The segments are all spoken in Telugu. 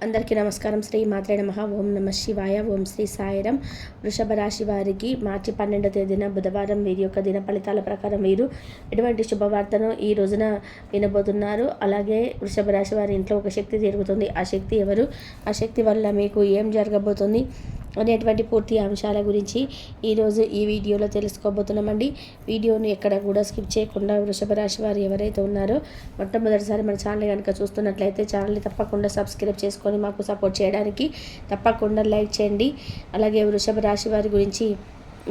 అందరికీ నమస్కారం. శ్రీ మాత్రే నమః. ఓం నమ శివాయ. ఓం శ్రీ సాయిరాం. వృషభ రాశి వారికి మార్చి 12వ తేదీన బుధవారం వీరి యొక్క దిన ఫలితాల ప్రకారం వీరు ఎటువంటి శుభవార్తను ఈ రోజున వినబోతున్నారు. అలాగే వృషభ రాశి వారి ఇంట్లో ఒక శక్తి తిరుగుతుంది. ఆ శక్తి ఎవరు, ఆ శక్తి వల్ల మీకు ఏం జరగబోతుంది అనేటువంటి పూర్తి అంశాల గురించి ఈరోజు ఈ వీడియోలో తెలుసుకోబోతున్నామండి. వీడియోని ఎక్కడ కూడా స్కిప్ చేయకుండా వృషభ రాశి వారు ఎవరైతే ఉన్నారో మొట్టమొదటిసారి మన ఛానల్ కనుక చూస్తున్నట్లయితే ఛానల్ని తప్పకుండా సబ్స్క్రైబ్ చేసుకొని మాకు సపోర్ట్ చేయడానికి తప్పకుండా లైక్ చేయండి. అలాగే వృషభ రాశి వారి గురించి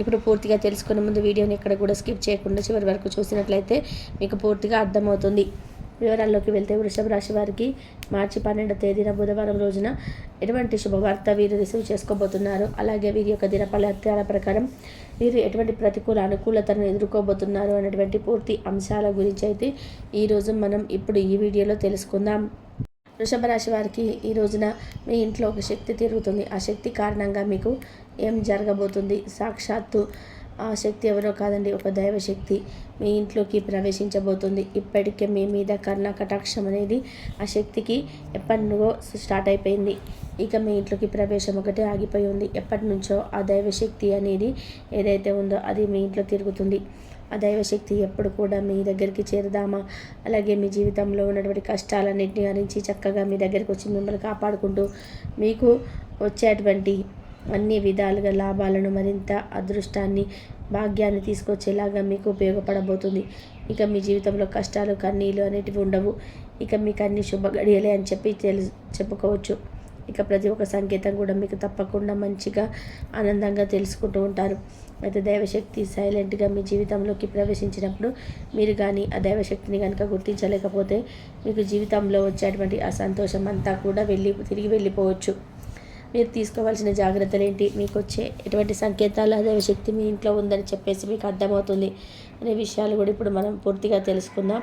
ఇప్పుడు పూర్తిగా తెలుసుకునే ముందు వీడియోని ఎక్కడ కూడా స్కిప్ చేయకుండా చివరి వరకు చూసినట్లయితే మీకు పూర్తిగా అర్థమవుతుంది. వివరాల్లోకి వెళ్తే వృషభ రాశి వారికి మార్చి 12వ తేదీన బుధవారం రోజున ఎటువంటి శుభవార్త వీరు రిసీవ్ చేసుకోబోతున్నారు, అలాగే వీరి యొక్క దిన ఫలితాల ప్రకారం వీరు ఎటువంటి ప్రతికూల అనుకూలతను ఎదుర్కోబోతున్నారు అనేటువంటి పూర్తి అంశాల గురించి అయితే ఈరోజు మనం ఇప్పుడు ఈ వీడియోలో తెలుసుకుందాం. వృషభ రాశి వారికి ఈ రోజున మీ ఇంట్లో ఒక శక్తి తిరుగుతుంది. ఆ శక్తి కారణంగా మీకు ఏం జరగబోతుంది? సాక్షాత్తు ఆ శక్తి ఎవరో కాదండి, ఒక దైవశక్తి మీ ఇంట్లోకి ప్రవేశించబోతుంది. ఇప్పటికే మీ మీద కర్ణ కటాక్షం అనేది ఆ శక్తికి ఎప్పటినుగో స్టార్ట్ అయిపోయింది. ఇక మీ ఇంట్లోకి ప్రవేశం ఒకటే ఆగిపోయి ఉంది. ఎప్పటి నుంచో ఆ దైవశక్తి అనేది ఏదైతే ఉందో అది మీ ఇంట్లో తిరుగుతుంది. ఆ దైవశక్తి ఎప్పుడు కూడా మీ దగ్గరికి చేరుదామా, అలాగే మీ జీవితంలో ఉన్నటువంటి కష్టాలన్నింటినీ హరించి చక్కగా మీ దగ్గరికి వచ్చి మిమ్మల్ని కాపాడుకుంటూ మీకు వచ్చేటువంటి అన్ని విధాలుగా లాభాలను, మరింత అదృష్టాన్ని, భాగ్యాన్ని తీసుకొచ్చేలాగా మీకు ఉపయోగపడబోతుంది. ఇక మీ జీవితంలో కష్టాలు, కన్నీళ్ళు అనేటివి ఉండవు. ఇక మీకు అన్ని శుభ గడియలే అని చెప్పుకోవచ్చు. ఇక ప్రతి ఒక్క సంకేతం కూడా మీకు తప్పకుండా మంచిగా ఆనందంగా తెలుసుకుంటూ ఉంటారు. అయితే దైవశక్తి సైలెంట్గా మీ జీవితంలోకి ప్రవేశించినప్పుడు మీరు కానీ ఆ దైవశక్తిని కనుక గుర్తించలేకపోతే మీకు జీవితంలో వచ్చేటువంటి ఆ సంతోషం అంతా కూడా తిరిగి వెళ్ళిపోవచ్చు. మీరు తీసుకోవాల్సిన జాగ్రత్తలు ఏంటి, మీకు వచ్చే ఎటువంటి సంకేతాలు దైవశక్తి మీ ఇంట్లో ఉందని చెప్పేసి మీకు అర్థమవుతుంది అనే విషయాలు కూడా ఇప్పుడు మనం పూర్తిగా తెలుసుకుందాం.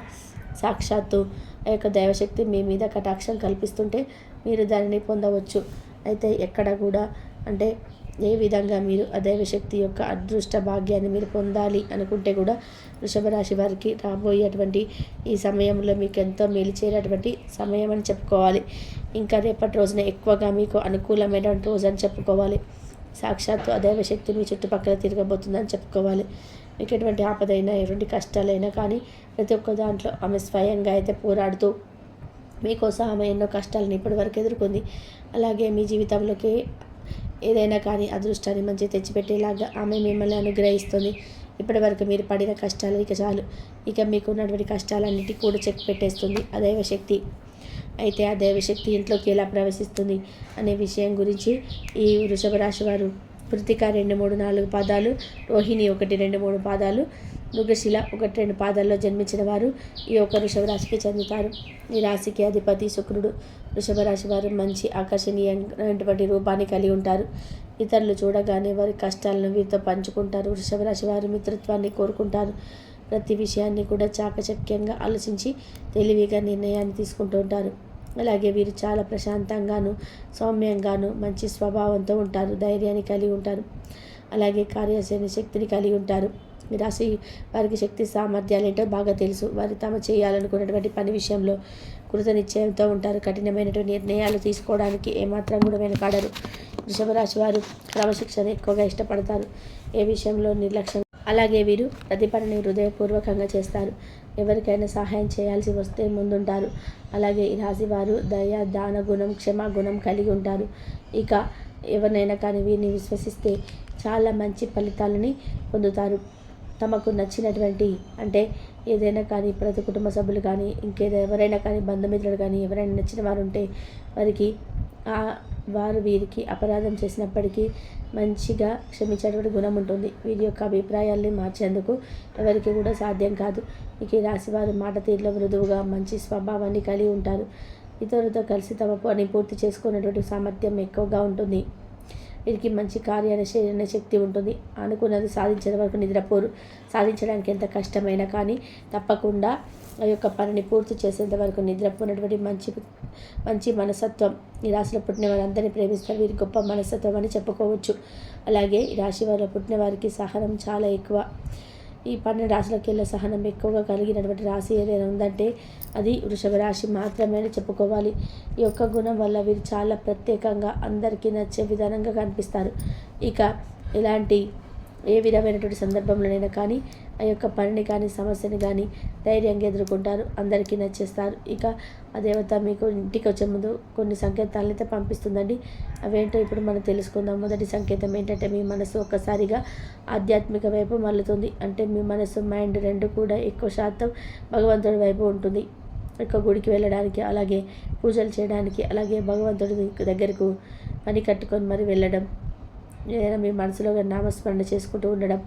సాక్షాత్తు ఆ యొక్క దైవశక్తి మీ మీద కటాక్షం కల్పిస్తుంటే మీరు దానిని పొందవచ్చు. అయితే ఎక్కడ కూడా అంటే ఏ విధంగా మీరు ఆ దైవశక్తి యొక్క అదృష్ట భాగ్యాన్ని మీరు పొందాలి అనుకుంటే కూడా వృషభ రాశి వారికి రాబోయేటువంటి ఈ సమయంలో మీకు ఎంతో మేలుచేరేటువంటి సమయం అని చెప్పుకోవాలి. ఇంకా రేపటి రోజున ఎక్కువగా మీకు అనుకూలమైనటువంటి రోజు అని చెప్పుకోవాలి. సాక్షాత్తు ఆ దైవశక్తి మీ చుట్టుపక్కల తిరగబోతుందని చెప్పుకోవాలి. మీకు ఎటువంటి ఆపదైనా, ఎటువంటి కష్టాలైనా కానీ ప్రతి ఒక్క దాంట్లో ఆమె స్వయంగా అయితే పోరాడుతూ మీకోసం ఆమె ఎన్నో కష్టాలను ఇప్పటివరకు ఎదుర్కొంది. అలాగే మీ జీవితంలోకి ఏదైనా కానీ అదృష్టాన్ని మంచి తెచ్చిపెట్టేలాగా ఆమె మిమ్మల్ని అనుగ్రహిస్తుంది. ఇప్పటివరకు మీరు పడిన కష్టాలు ఇక చాలు. ఇక మీకు ఉన్నటువంటి కష్టాలన్నిటి కూడా చెక్ పెట్టేస్తుంది ఆ దైవశక్తి. అయితే ఆ దైవశక్తి ఇంట్లోకి ఎలా ప్రవేశిస్తుంది అనే విషయం గురించి ఈ వృషభ రాశి వారు కృతిక 2, 3, 4 పాదాలు, రోహిణి 1, 2, 3 పాదాలు, మృగశిల 1, 2 పాదాల్లో జన్మించిన వారు ఈ యొక్క వృషభ రాశికి చెందుతారు. ఈ రాశికి అధిపతి శుక్రుడు. వృషభ రాశి వారు మంచి ఆకర్షణీయమైనటువంటి రూపాన్ని కలిగి ఉంటారు. ఇతరులు చూడగానే వారి కష్టాలను వీరితో పంచుకుంటారు. వృషభ రాశి వారు మిత్రత్వాన్ని కోరుకుంటారు. ప్రతి విషయాన్ని కూడా చాకచక్యంగా ఆలోచించి తెలివిగా నిర్ణయాన్ని తీసుకుంటూ ఉంటారు. అలాగే వీరు చాలా ప్రశాంతంగాను, సౌమ్యంగాను, మంచి స్వభావంతో ఉంటారు. ధైర్యాన్ని కలిగి ఉంటారు. అలాగే కార్యాచరణ శక్తిని కలిగి ఉంటారు. ఈ రాశి వారికి శక్తి సామర్థ్యాలు ఏంటో బాగా తెలుసు. వారు తాము చేయాలనుకున్నటువంటి పని విషయంలో కృతనిశ్చయంతో ఉంటారు. కఠినమైనటువంటి నిర్ణయాలు తీసుకోవడానికి ఏమాత్రం కూడా వెనకాడరు. వృషభ రాశి వారు క్రమశిక్షణ ఎక్కువగా ఇష్టపడతారు. ఏ విషయంలో నిర్లక్ష్యం. అలాగే వీరు ప్రతి పనిని హృదయపూర్వకంగా చేస్తారు. ఎవరికైనా సహాయం చేయాల్సి వస్తే ముందుంటారు. అలాగే ఈ రాశి వారు దయ, దాన గుణం, క్షమాగుణం కలిగి ఉంటారు. ఇక ఎవరినైనా కానీ వీరిని విశ్వసిస్తే చాలా మంచి ఫలితాలని పొందుతారు. తమకు నచ్చినటువంటి అంటే ఏదైనా కానీ ప్రతి కుటుంబ సభ్యులు కానీ ఎవరైనా కానీ బంధుమిత్రులు కానీ ఎవరైనా నచ్చిన వారు ఉంటే వారు వీరికి అపరాధం చేసినప్పటికీ మంచిగా క్షమించేటువంటి గుణం ఉంటుంది. వీరి యొక్క అభిప్రాయాల్ని మార్చేందుకు ఎవరికి కూడా సాధ్యం కాదు. ఇక ఈ రాశివారు మాట తీరులో మృదువుగా మంచి స్వభావాన్ని కలిగి ఉంటారు. ఇతరులతో కలిసి తమ పని పూర్తి చేసుకునేటువంటి సామర్థ్యం ఎక్కువగా ఉంటుంది. వీరికి మంచి కార్యాచరణ శక్తి ఉంటుంది. అనుకున్నది సాధించే వరకు నిద్రపోరు. సాధించడానికి ఎంత కష్టమైనా కానీ తప్పకుండా ఆ యొక్క పనిని పూర్తి చేసేంత వరకు నిద్రపోయినటువంటి మంచి మనస్తత్వం ఈ రాశిలో పుట్టిన వారందరినీ ప్రేమిస్తారు. వీరి గొప్ప మనస్తత్వం అని చెప్పుకోవచ్చు. అలాగే ఈ రాశి వారిలో పుట్టిన వారికి సహనం చాలా ఎక్కువ. ఈ 12 రాశులకెళ్ళ సహనం ఎక్కువగా కలిగినటువంటి రాశి ఏదైనా ఉందంటే అది వృషభ రాశి మాత్రమే అని చెప్పుకోవాలి. ఈ యొక్క గుణం వల్ల వీరు చాలా ప్రత్యేకంగా అందరికీ నచ్చే విధానంగా కనిపిస్తారు. ఇక ఇలాంటి ఏ విధమైనటువంటి సందర్భంలోనైనా కానీ ఆ యొక్క పనిని కానీ సమస్యని కానీ ధైర్యంగా ఎదుర్కొంటారు, అందరికీ నచ్చేస్తారు. ఇక ఆ దేవత మీకు ఇంటికి వచ్చే ముందు కొన్ని సంకేతాలను అయితే పంపిస్తుందండి. అవేంటో ఇప్పుడు మనం తెలుసుకుందాం. మొదటి సంకేతం ఏంటంటే మీ మనసు ఒక్కసారిగా ఆధ్యాత్మిక వైపు మళ్ళుతుంది. అంటే మీ మనసు మైండ్ రెండు కూడా ఎక్కువ శాతం భగవంతుడి వైపు ఉంటుంది. ఎక్కువ గుడికి వెళ్ళడానికి, అలాగే పూజలు చేయడానికి, అలాగే భగవంతుడి దగ్గరకు పని కట్టుకొని మరి వెళ్ళడం, ఏదైనా మీ మనసులో నామస్మరణ చేసుకుంటూ ఉండడం,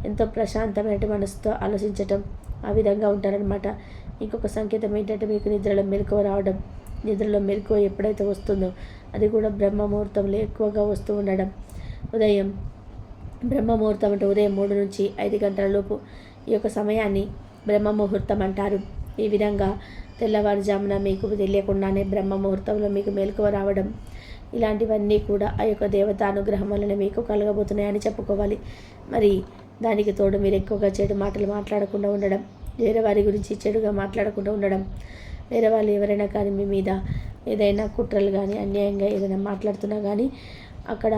ఎంతో ప్రశాంతమైన మనసుతో ఆలోచించటం, ఆ విధంగా ఉంటారనమాట. ఇంకొక సంకేతం ఏంటంటే మీకు నిద్రలో మెలకువ రావడం. నిద్రలో మెలకువ ఎప్పుడైతే వస్తుందో అది కూడా బ్రహ్మ ముహూర్తంలో ఎక్కువగా వస్తూ ఉండడం. ఉదయం బ్రహ్మ ముహూర్తం అంటే ఉదయం 3 నుంచి 5 గంటల లోపు ఈ యొక్క సమయాన్ని బ్రహ్మ ముహూర్తం అంటారు. ఈ విధంగా తెల్లవారుజామున మీకు తెలియకుండానే బ్రహ్మ ముహూర్తంలో మీకు మెలకువ రావడం, ఇలాంటివన్నీ కూడా ఆ యొక్క దేవత అనుగ్రహం వలన మీకు కలగబోతున్నాయని చెప్పుకోవాలి. మరి దానికి తోడు మీరు ఎక్కువగా చెడు మాటలు మాట్లాడకుండా ఉండడం, వేరే వారి గురించి చెడుగా మాట్లాడకుండా ఉండడం, వేరే వాళ్ళు ఎవరైనా కానీ మీ మీద ఏదైనా కుట్రలు కానీ అన్యాయంగా ఏదైనా మాట్లాడుతున్నా కానీ అక్కడ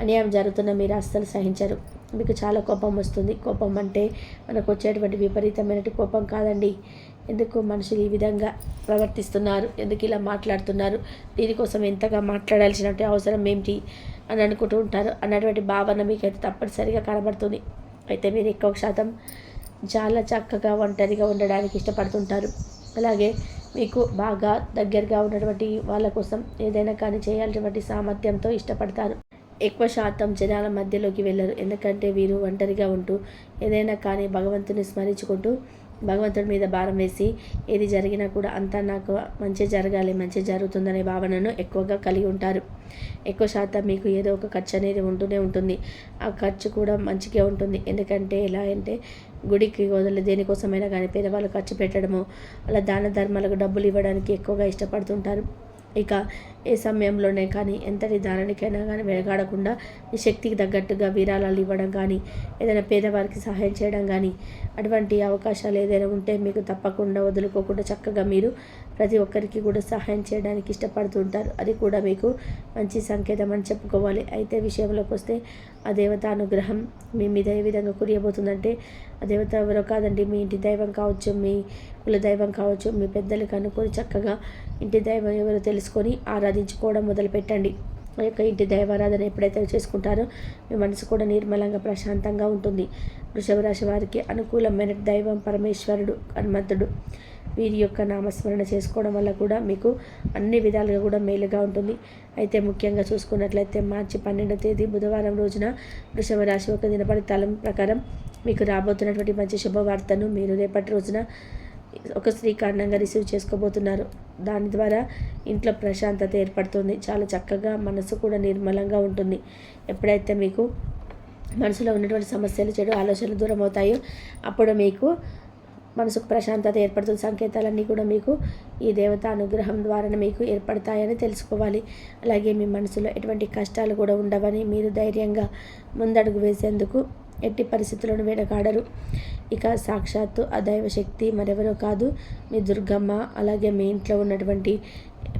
అన్యాయం జరుగుతున్నా మీరు అస్సలు సహించరు. మీకు చాలా కోపం వస్తుంది. కోపం అంటే మనకు వచ్చేటువంటి విపరీతమైన కోపం కాదండి. ఎందుకు మనుషులు ఈ విధంగా ప్రవర్తిస్తున్నారు, ఎందుకు ఇలా మాట్లాడుతున్నారు, దీనికోసం ఎంతగా మాట్లాడాల్సినట్టు అవసరం ఏమిటి అని అనుకుంటూ ఉంటారు అన్నటువంటి భావన మీకైతే తప్పనిసరిగా కనబడుతుంది. అయితే మీరు ఎక్కువ శాతం చాలా చక్కగా ఒంటరిగా ఉండడానికి ఇష్టపడుతుంటారు. అలాగే మీకు బాగా దగ్గరగా ఉన్నటువంటి వాళ్ళ కోసం ఏదైనా కానీ చేయాల్సినటువంటి సామర్థ్యంతో ఇష్టపడతారు. ఎక్కువ శాతం జనాల మధ్యలోకి వెళ్ళరు. ఎందుకంటే వీరు ఒంటరిగా ఉంటూ ఏదైనా కానీ భగవంతుని స్మరించుకుంటూ భగవంతుడి మీద భారం వేసి ఏది జరిగినా కూడా అంతా నాకు మంచి జరగాలి, మంచి జరుగుతుందనే భావనను ఎక్కువగా కలిగి ఉంటారు. ఎక్కువ శాతం మీకు ఏదో ఒక ఖర్చు అనేది ఉంటూనే ఉంటుంది. ఆ ఖర్చు కూడా మంచిగా ఉంటుంది. ఎందుకంటే ఎలా అంటే గుడికి వదిలి దేనికోసమైనా కానీ పేదవాళ్ళు ఖర్చు పెట్టడము, అలా దాన ధర్మాలకు డబ్బులు ఇవ్వడానికి ఎక్కువగా ఇష్టపడుతుంటారు. ఇక ఏ సమయంలోనే కానీ ఎంతటి దానానికైనా కానీ వెనకాడకుండా మీ శక్తికి తగ్గట్టుగా విరాళాలు ఇవ్వడం కానీ, ఏదైనా పేదవారికి సహాయం చేయడం కానీ, అటువంటి అవకాశాలు ఏదైనా ఉంటే మీకు తప్పకుండా వదులుకోకుండా చక్కగా మీరు ప్రతి ఒక్కరికి కూడా సహాయం చేయడానికి ఇష్టపడుతూ ఉంటారు. అది కూడా మీకు మంచి సంకేతం అని చెప్పుకోవాలి. అయితే విషయంలోకి వస్తే ఆ దేవత అనుగ్రహం మీ మీద ఏ విధంగా కురియబోతుందంటే ఆ దేవత ఎవరో కాదండి, మీ ఇంటి దైవం కావచ్చు, మీ కుల దైవం కావచ్చు. మీ పెద్దలకు అనుకొని చక్కగా ఇంటి దైవం ఎవరో తెలుసుకొని ఆరాధించుకోవడం మొదలుపెట్టండి. ఆ యొక్క ఇంటి దైవారాధన ఎప్పుడైతే చేసుకుంటారో మీ మనసు కూడా నిర్మలంగా ప్రశాంతంగా ఉంటుంది. వృషభ రాశి వారికి అనుకూలమైన దైవం పరమేశ్వరుడు, హనుమంతుడు. వీరి యొక్క నామస్మరణ చేసుకోవడం వల్ల కూడా మీకు అన్ని విధాలుగా కూడా మేలుగా ఉంటుంది. అయితే ముఖ్యంగా చూసుకున్నట్లయితే మార్చి 12వ తేదీ బుధవారం రోజున వృషభ రాశి ఒక దిన ఫలితాల ప్రకారం మీకు రాబోతున్నటువంటి మంచి శుభవార్తను మీరు రేపటి రోజున ఒక స్త్రీ కారణంగా రిసీవ్ చేసుకోబోతున్నారు. దాని ద్వారా ఇంట్లో ప్రశాంతత ఏర్పడుతుంది. చాలా చక్కగా మనసు కూడా నిర్మలంగా ఉంటుంది. ఎప్పుడైతే మీకు మనసులో ఉన్నటువంటి సమస్యలు, చెడు ఆలోచనలు దూరం అవుతాయో అప్పుడు మీకు మనసుకు ప్రశాంతత ఏర్పడుతున్న సంకేతాలన్నీ కూడా మీకు ఈ దేవత అనుగ్రహం ద్వారా మీకు ఏర్పడతాయని తెలుసుకోవాలి. అలాగే మీ మనసులో ఎటువంటి కష్టాలు కూడా ఉండవని మీరు ధైర్యంగా ముందడుగు వేసేందుకు ఎట్టి పరిస్థితులను వెనకాడరు. ఇక సాక్షాత్తు ఆ దైవశక్తి మరెవరో కాదు, మీ దుర్గమ్మ. అలాగే మీ ఇంట్లో ఉన్నటువంటి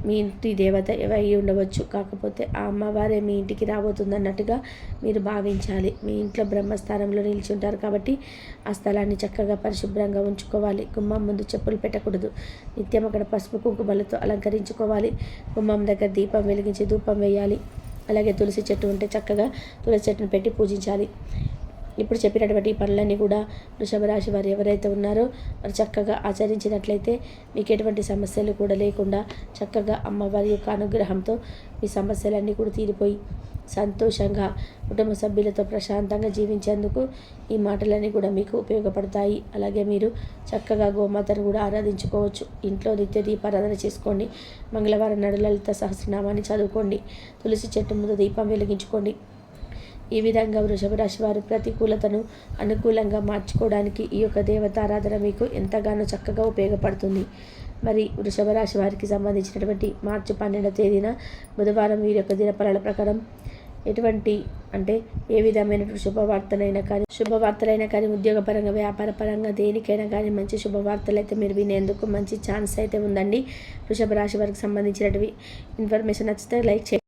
మీ ఇంటి దేవత ఎవై ఉండవచ్చు, కాకపోతే ఆ అమ్మవారే మీ ఇంటికి రాబోతుందన్నట్టుగా మీరు భావించాలి. మీ ఇంట్లో బ్రహ్మస్థానంలో నిలిచి ఉంటారు కాబట్టి ఆ స్థలాన్ని చక్కగా పరిశుభ్రంగా ఉంచుకోవాలి. గుమ్మం ముందు చెప్పులు పెట్టకూడదు. నిత్యం అక్కడ పసుపు కుంకుమలతో అలంకరించుకోవాలి. గుమ్మం దగ్గర దీపం వెలిగించి ధూపం వేయాలి. అలాగే తులసి చెట్టు ఉంటే చక్కగా తులసి చెట్టును పెట్టి పూజించాలి. ఇప్పుడు చెప్పినటువంటి పనులన్నీ కూడా వృషభ రాశి వారు ఎవరైతే ఉన్నారో వారు చక్కగా ఆచరించినట్లయితే మీకు ఎటువంటి సమస్యలు కూడా లేకుండా చక్కగా అమ్మవారి యొక్క అనుగ్రహంతో మీ సమస్యలన్నీ కూడా తీరిపోయి సంతోషంగా కుటుంబ సభ్యులతో ప్రశాంతంగా జీవించేందుకు ఈ మాటలన్నీ కూడా మీకు ఉపయోగపడతాయి. అలాగే మీరు చక్కగా గోమాతను కూడా ఆరాధించుకోవచ్చు. ఇంట్లో నిత్య దీపారాధన చేసుకోండి. మంగళవారం నాడు లలిత సహస్రనామాన్ని చదువుకోండి. తులసి చెట్టు ముందు దీపం వెలిగించుకోండి. ఈ విధంగా వృషభ రాశి వారు ప్రతికూలతను అనుకూలంగా మార్చుకోవడానికి ఈ యొక్క దేవతారాధన మీకు ఎంతగానో చక్కగా ఉపయోగపడుతుంది. మరి వృషభ రాశి వారికి సంబంధించినటువంటి మార్చి 12వ తేదీన బుధవారం వీరి యొక్క దినఫలాల ప్రకారం ఎటువంటి అంటే ఏ విధమైన శుభవార్తలైనా కానీ ఉద్యోగపరంగా వ్యాపారపరంగా దేనికైనా కానీ మంచి శుభవార్తలు అయితే మీరు వినేందుకు మంచి ఛాన్స్ అయితే ఉందండి. వృషభ రాశి వారికి సంబంధించినవి ఇన్ఫర్మేషన్ నచ్చితే లైక్ చేయండి.